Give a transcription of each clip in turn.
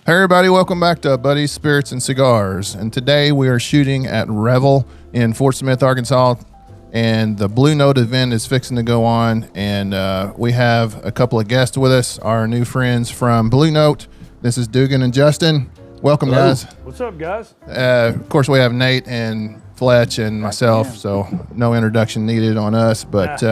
Hey everybody, welcome back to Buddy's Spirits and Cigars. And today we are shooting at Revel in Fort Smith, Arkansas. And the Blue Note event is fixing to go on. And we have a couple of guests with us, our new friends from Blue Note. This is Dugan and Justin. Welcome, Hello. guys. What's up, guys? Of course, we have Nate and Fletch and myself, so no introduction needed on us. But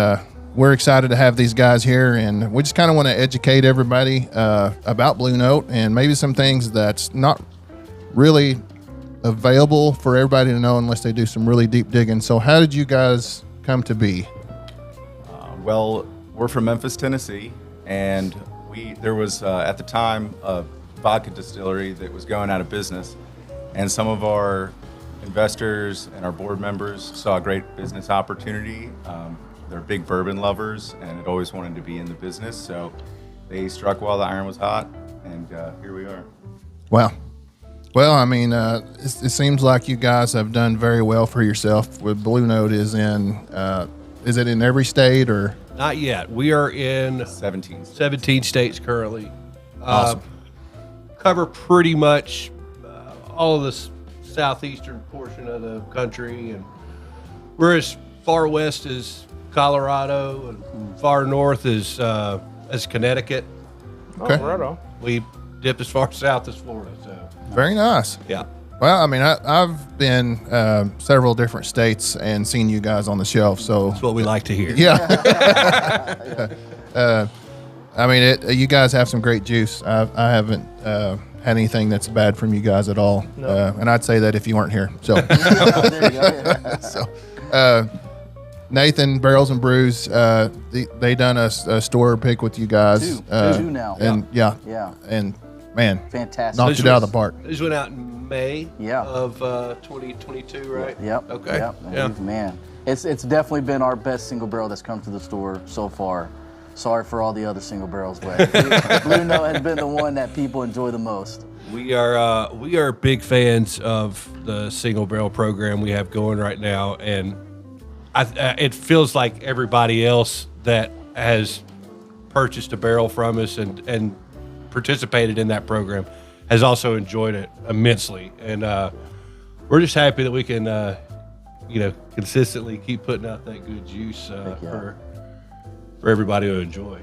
we're excited to have these guys here, and we just kind of want to educate everybody about Blue Note and maybe some things that's not really available for everybody to know unless they do some really deep digging. So how did you guys come to be? Well, we're from Memphis, Tennessee, and there was at the time a vodka distillery that was going out of business, and some of our investors and our board members saw a great business opportunity. They're big bourbon lovers and had always wanted to be in the business, so they struck while the iron was hot, and here we are. Wow. Well, I mean, it seems like you guys have done very well for yourself. With Blue Note is it in every state or? Not yet. We are in 17 states currently. Awesome. Cover pretty much all of the southeastern portion of the country, and we're as far west as Colorado and far north as Connecticut. Okay. Oh, right on. We dip as far south as Florida. So Very nice. yeah. Well, I mean, I've been several different states and seen you guys on the shelf, so That's what we like to hear. yeah. I mean, you guys have some great juice. I haven't had anything that's bad from you guys at all, No. and I'd say that if you weren't here. So, There you go. so Nathan Barrels and Brews, they done a store pick with you guys. Two now. and yeah, and man, Fantastic. knocked it out of the park. These went out in May Yeah. of 2022, right? Yep. Okay. Yep. Yeah. Man, it's definitely been our best single barrel that's come to the store so far. Sorry for all the other single barrels, but Blue Note has been the one that people enjoy the most. We are big fans of the single barrel program we have going right now, and it feels like everybody else that has purchased a barrel from us and participated in that program has also enjoyed it immensely, and we're just happy that we can consistently keep putting out that good juice for everybody to enjoy.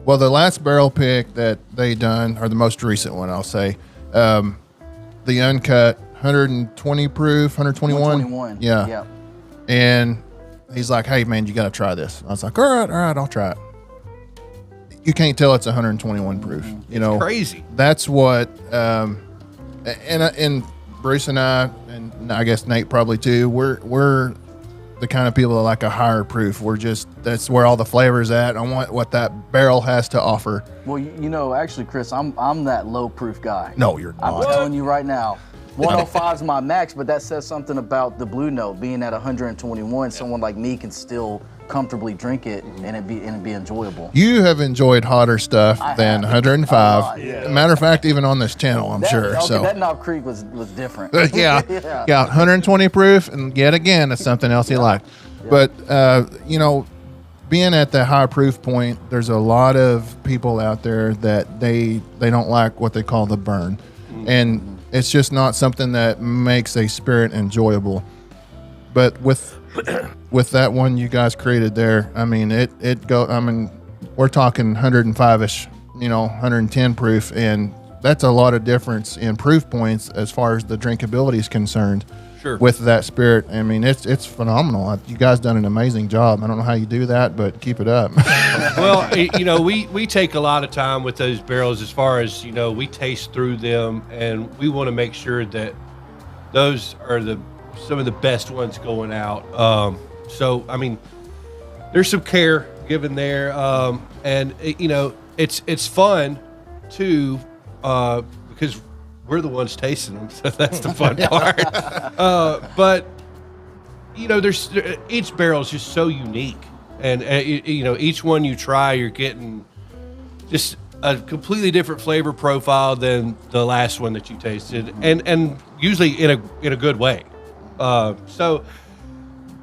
Well, the last barrel pick that they done, or the most recent one, I'll say, the uncut 120 proof, 121. 121. Yeah. Yep. And he's like, "Hey, man, you got to try this." I was like, all right, I'll try it. You can't tell it's 121 proof. You know, Crazy. that's what, and Bruce and I, and I guess Nate probably too, we're the kind of people that like a higher proof. That's where all the flavor's at. I want what that barrel has to offer. Well, actually, Chris, I'm that low proof guy. No, you're I'm not. telling you right now. 105 is my max, but that says something about the Blue Note being at 121. Someone like me can still comfortably drink it and it be enjoyable. You have enjoyed hotter stuff than have. 105. Yeah. Matter of fact, even on this channel, I'm sure. Okay, So that Knob Creek was different. yeah, 120 proof, and yet again, that's something else you like. But being at the high proof point, there's a lot of people out there that they don't like what they call the burn, and it's just not something that makes a spirit enjoyable. But with that one you guys created there, I mean, we're talking 105ish, 110 proof, and that's a lot of difference in proof points as far as the drinkability is concerned. Sure. With that spirit, I mean, it's phenomenal. You guys done an amazing job. I don't know how you do that, but keep it up. Well, we take a lot of time with those barrels as far as, we taste through them, and we want to make sure that those are some of the best ones going out. So, I mean, there's some care given there, and it's fun too, because we're the ones tasting them, so that's the fun part. But each barrel is just so unique, and each one you try, you're getting just a completely different flavor profile than the last one that you tasted, and usually in a good way. So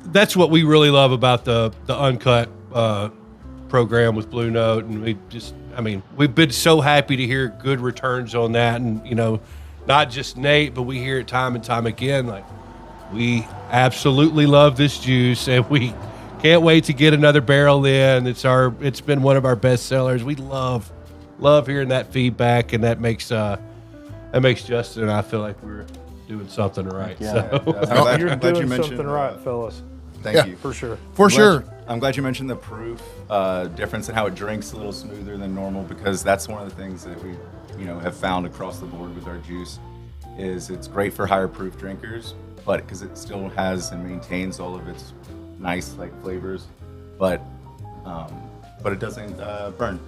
that's what we really love about the uncut program with Blue Note, and we've been so happy to hear good returns on that. And, not just Nate, but we hear it time and time again. Like, we absolutely love this juice, and we can't wait to get another barrel in. It's been one of our best sellers. We love hearing that feedback, and that makes Justin and I feel like we're doing something right. Yeah. So. You're I'm glad you doing mentioned something right, fellas. Thank you. For sure. For sure. I'm glad you mentioned the proof difference and how it drinks a little smoother than normal, because that's one of the things that we, have found across the board with our juice is it's great for higher proof drinkers, but because it still has and maintains all of its nice flavors, but it doesn't burn.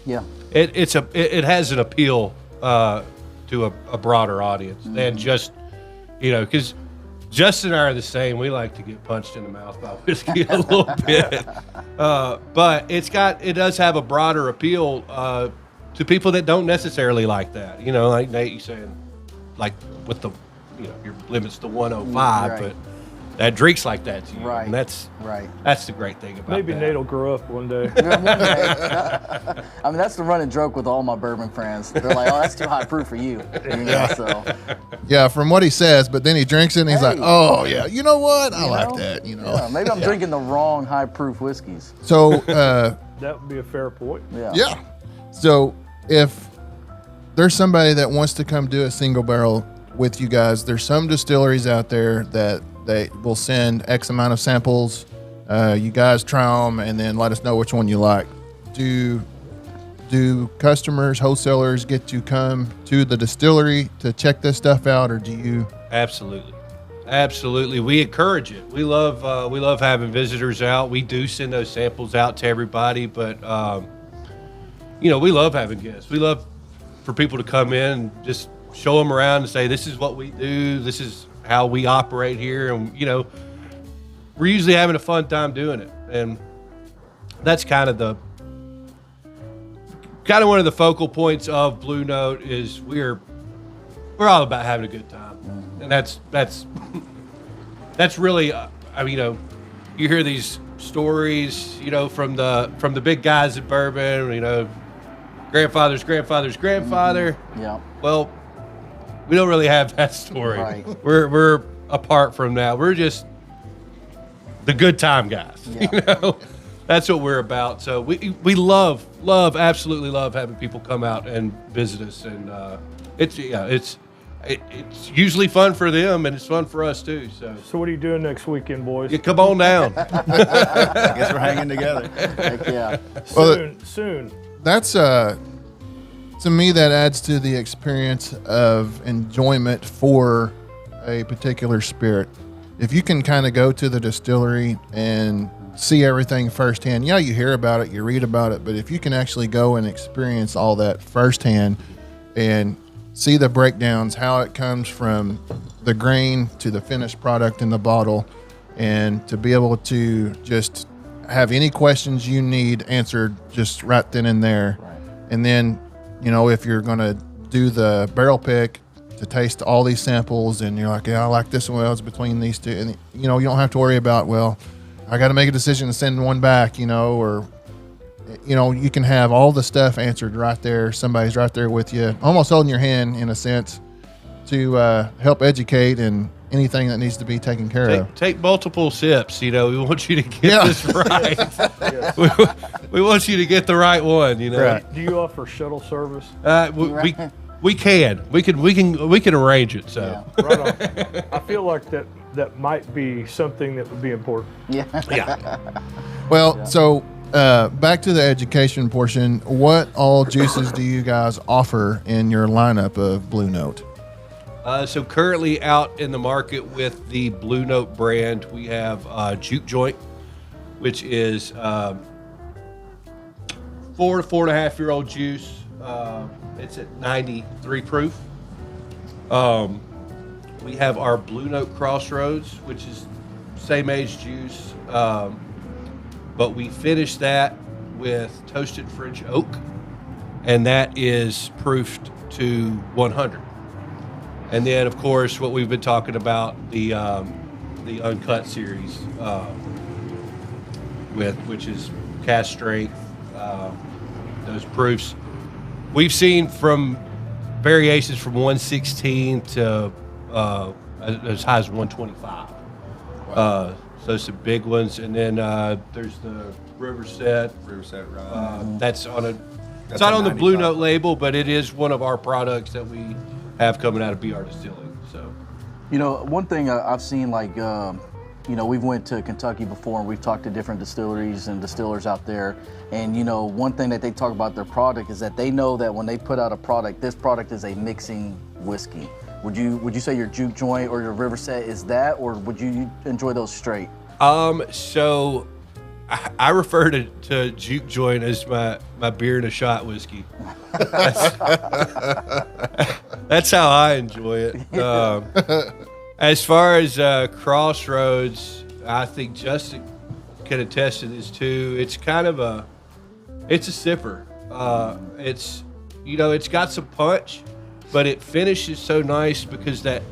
Yeah. It has an appeal to a broader audience than just because Justin and I are the same. We like to get punched in the mouth by whiskey a little bit, but it does have a broader appeal to people that don't necessarily like that. Like Nate, you saying, like with the your limit's to 105, Right. but that drinks like that to you, Right. and that's the great thing about Maybe that. Nate will grow up one day. I mean, that's the running joke with all my bourbon friends. They're like, "Oh, that's too high proof for you." So Yeah, from what he says, but then he drinks it and he's like, Hey. "Oh yeah, you know what? I like know? that." Yeah, maybe I'm drinking the wrong high proof whiskeys. So That would be a fair point. yeah. So if there's somebody that wants to come do a single barrel with you guys, there's some distilleries out there that they will send X amount of samples. You guys try them and then let us know which one you like. Do customers, wholesalers get to come to the distillery to check this stuff out, or do you? Absolutely. We encourage it. We love having visitors out. We do send those samples out to everybody, but we love having guests. We love for people to come in and just show them around and say, "This is what we do. This is how we operate here," and we're usually having a fun time doing it, and that's kind of one of the focal points of Blue Note is we're all about having a good time, and that's really you hear these stories from the big guys at bourbon, grandfather's grandfather. Yeah. Well, we don't really have that story. Right. We're apart from that. We're just the good time guys. Yeah. That's what we're about. So we absolutely love having people come out and visit us, and it's usually fun for them, and it's fun for us too. So what are you doing next weekend, boys? Yeah, come on down. I guess we're hanging together. Heck yeah. Soon. That's to me that adds to the experience of enjoyment for a particular spirit. If you can kind of go to the distillery and see everything firsthand, you hear about it, you read about it, but if you can actually go and experience all that firsthand and see the breakdowns, how it comes from the grain to the finished product in the bottle, and to be able to just have any questions you need answered just right then and there. Right. And then, if you're going to do the barrel pick, to taste all these samples, and you're like, yeah, I like this one. Well, it's between these two. And, you don't have to worry about, well, I got to make a decision to send one back, or, you can have all the stuff answered right there. Somebody's right there with you, almost holding your hand in a sense to help educate and anything that needs to be taken care of. Take multiple sips. We want you to get this right. we want you to get the right one. Right. Do you offer shuttle service? We can arrange it. So Yeah. Right on. I feel like that might be something that would be important. Yeah. Well, so back to the education portion. What all juices do you guys offer in your lineup of Blue Note? So currently out in the market with the Blue Note brand, we have Juke Joint, which is 4 to 4.5 year old juice. It's at 93 proof. We have our Blue Note Crossroads, which is same age juice, but we finish that with toasted French oak, and that is proofed to 100. And then, of course, what we've been talking about, the Uncut series. with, which is cast strength, those proofs. We've seen from variations from 116 to as high as 125. So some big ones, and then there's the Riverset. That's on a. It's not on the Blue Note label, but it is one of our products that we have coming out of BR Distilling. So, You know, one thing I've seen, like, you know, we've went to Kentucky before and we've talked to different distilleries and distillers out there. And, you know, one thing that they talk about their product is that they know that when they put out a product, this product is a mixing whiskey. Would you say your Juke Joint or your Riverset is that, or would you enjoy those straight? So I refer to Juke Joint as my beer and a shot whiskey. That's how I enjoy it. As far as Crossroads, I think Justin can attest to this too. It's kind of it's a sipper. It's, you know, it's got some punch, but it finishes so nice because that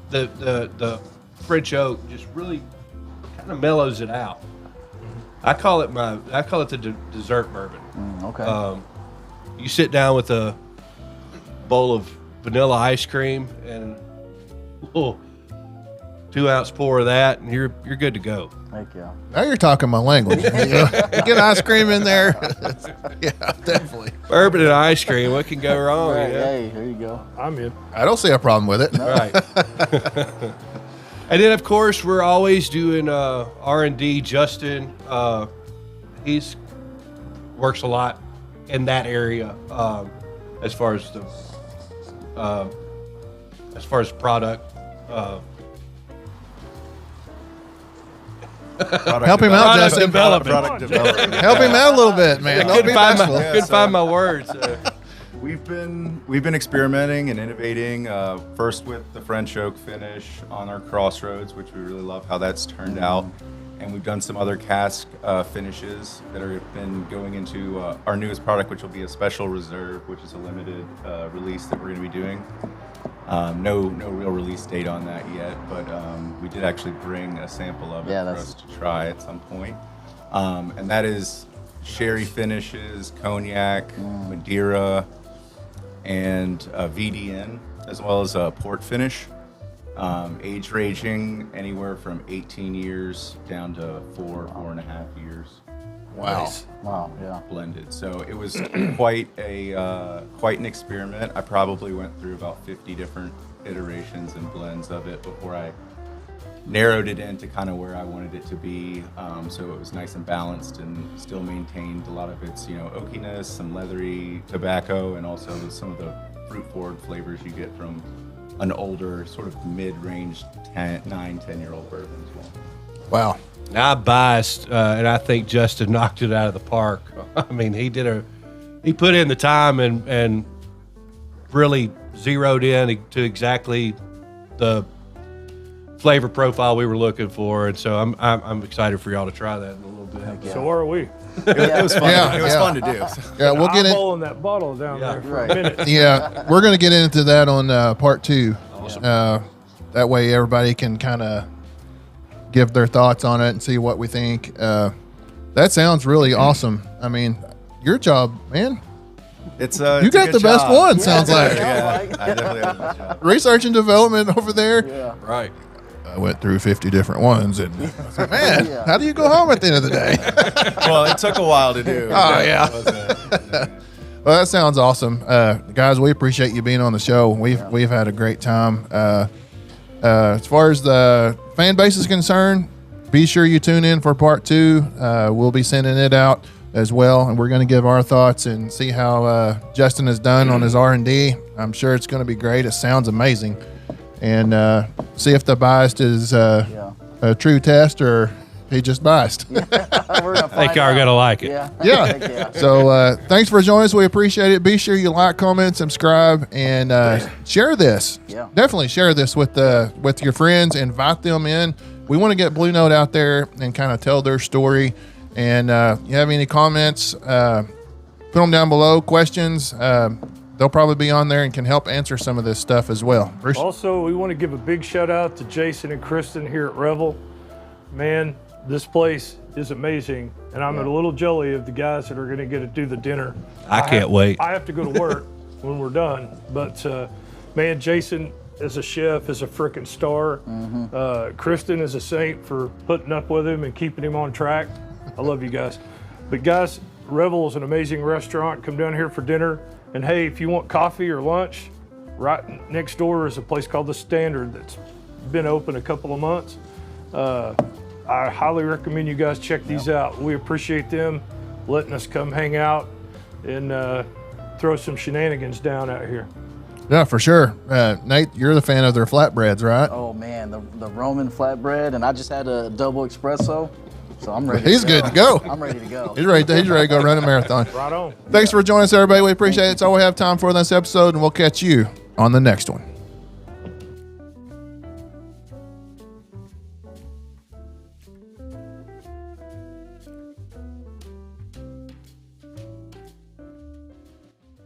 the French oak just really kind of mellows it out. I call it the dessert bourbon. Okay. You sit down with a bowl of vanilla ice cream and a little 2-ounce pour of that, and you're good to go. Heck yeah. Now you're talking my language. You get ice cream in there. Yeah, definitely. Bourbon and ice cream, what can go wrong? Right, You know? hey, there you go. I'm in. I don't see a problem with it. Right. And then, of course, we're always doing R&D. Justin, he's works a lot in that area as far as the product. Help him out, Justin. Product development. Help him out a little bit, man. Don't be bashful. Couldn't find my words. We've been experimenting and innovating. First with the French oak finish on our Crossroads, which we really love how that's turned out, and we've done some other cask finishes that have been going into our newest product, which will be a special reserve, which is a limited release that we're going to be doing. No real release date on that yet, but we did actually bring a sample of it for us to try at some point. And that is sherry finishes, cognac, Madeira, and VDN, as well as a port finish. Age ranging anywhere from 18 years down to 4.5 years. Wow. Wow, yeah. Blended. So it was quite an experiment. I probably went through about 50 different iterations and blends of it before I narrowed it into kind of where I wanted it to be. So it was nice and balanced and still maintained a lot of its, you know, oakiness, some leathery tobacco, and also some of the fruit forward flavors you get from an older sort of mid-range 10-year-old bourbon as well. Wow. Now I'm biased, and I think Justin knocked it out of the park. I mean, he put in the time and really zeroed in to exactly the flavor profile we were looking for, and so I'm excited for y'all to try that in a little bit. Yeah. So are we. It was fun. Yeah, It was yeah. fun to do. Yeah, we'll get in. Eyeballing that bottle down there for Right. a minute. Yeah, we're going to get into that on part 2. Awesome. That way everybody can kind of give their thoughts on it and see what we think. That sounds really awesome. I mean, your job, man. It's You it's a got good the best job. one, sounds like. Yeah, I definitely have the best job. Research and development over there. Yeah. Right. I went through 50 different ones, and I was like, man, Yeah. how do you go home at the end of the day? Well, it took a while to do. Oh, yeah. It was Well, that sounds awesome, guys. We appreciate you being on the show. We've had a great time. As far as the fan base is concerned, be sure you tune in for part 2. We'll be sending it out as well, and we're going to give our thoughts and see how Justin has done on his R&D. I'm sure it's going to be great. It sounds amazing, and see if the biased is a true test or he just biased. We're gonna I think find y'all are out. going to like it. Yeah. Yeah. Heck yeah. So thanks for joining us. We appreciate it. Be sure you like, comment, subscribe, and share this. Yeah. Definitely share this with your friends. Invite them in. We want to get Blue Note out there and kind of tell their story. And you have any comments, put them down below. Questions, they'll probably be on there and can help answer some of this stuff as well. Bruce? Also, we want to give a big shout out to Jason and Kristen here at Revel. Man, this place is amazing, and I'm a little jelly of the guys that are going to get to do the dinner. I can't wait. I have to go to work when we're done, but man, Jason as a chef is a freaking star. Kristen is a saint for putting up with him and keeping him on track. I love you guys. But guys, Revel is an amazing restaurant. Come down here for dinner. And hey, if you want coffee or lunch, right next door is a place called The Standard that's been open a couple of months. I highly recommend you guys check these out. We appreciate them letting us come hang out and throw some shenanigans down out here. Yeah, for sure. Nate, you're the fan of their flatbreads, right? Oh man, the Roman flatbread, and I just had a double espresso, so I'm ready. He's good to go. I'm ready to go. He's ready to go run a marathon. Right on. Thanks for joining us, everybody. We appreciate it. It's all we have time for this episode, and we'll catch you on the next one.